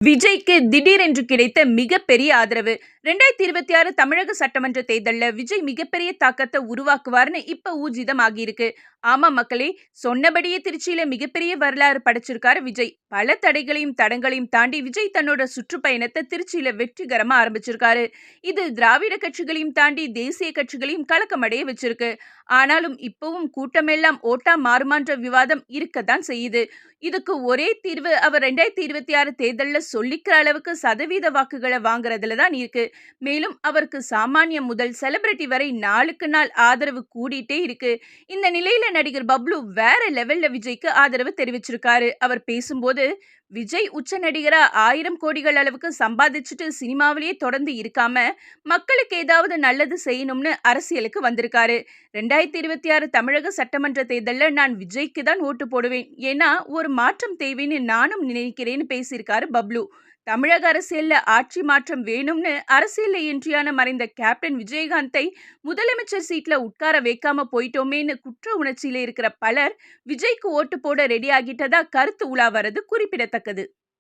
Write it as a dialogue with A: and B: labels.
A: விஜய்க்கு திடீரென்று கிடைத்த மிகப்பெரிய ஆதரவு. 2026 தமிழக சட்டமன்ற தேர்தல்ல விஜய் மிகப்பெரிய தாக்கத்த உருவாக்குவார்னு இப்ப ஊர்ஜிதம் ஆகியிருக்கு. ஆமா மக்களே, சொன்னபடியே திருச்சியில மிகப்பெரிய வரலாறு படைச்சிருக்காரு விஜய். பல தடைகளையும் தடங்களையும் தாண்டி விஜய் தன்னோட சுற்றுப்பயணத்தை திருச்சியில வெற்றிகரமா ஆரம்பிச்சிருக்காரு. இது திராவிட கட்சிகளையும் தாண்டி தேசிய கட்சிகளையும் கலக்கமடைய வச்சிருக்கு. ஆனாலும் இப்பவும் கூட்டமெல்லாம் ஓட்டா மாறுமான்ற விவாதம் இருக்கத்தான் செய்யுது. இதுக்கு ஒரே தீர்வு அவர் 2026 தேர்தல்ல சொல்லிக்கிற அளவுக்கு சதவீத வாக்குகளை வாங்குறதுல தான் இருக்கு. மேலும் அவருக்கு சாமானியம் முதல் செலிபிரிட்டி வரை நாளுக்கு நாள் ஆதரவு கூடிட்டே இருக்கு. இந்த நிலையில நடிகர் பப்ளு வேற லெவல்ல விஜய்க்கு ஆதரவு தெரிவிச்சிருக்காரு. அவர் பேசும்போது, விஜய் உச்ச நடிகரா 1000 கோடிகள் அளவுக்கு சம்பாதிச்சுட்டு சினிமாவிலேயே தொடர்ந்து இருக்காம மக்களுக்கு ஏதாவது நல்லது செய்யணும்னு அரசியலுக்கு வந்திருக்காரு. 2026 தமிழக சட்டமன்ற தேர்தல்ல நான் விஜய்க்கு தான் ஓட்டு போடுவேன். ஏன்னா ஒரு மாற்றம் தேவைன்னு நானும் நினைக்கிறேன்னு பேசியிருக்காரு பப்ளு. தமிழக அரசியல்ல ஆட்சி மாற்றம் வேணும்னு அரசியல்ல என்ட்ரியான மறைந்த கேப்டன் விஜயகாந்தை முதலமைச்சர் சீட்ல உட்கார வைக்காம போயிட்டோமேன்னு குற்ற உணர்ச்சியில இருக்கிற பலர் விஜய்க்கு ஓட்டு போட ரெடி ஆகிட்டதா கருத்து உலா வரது குறிப்பிடத்தக்கது.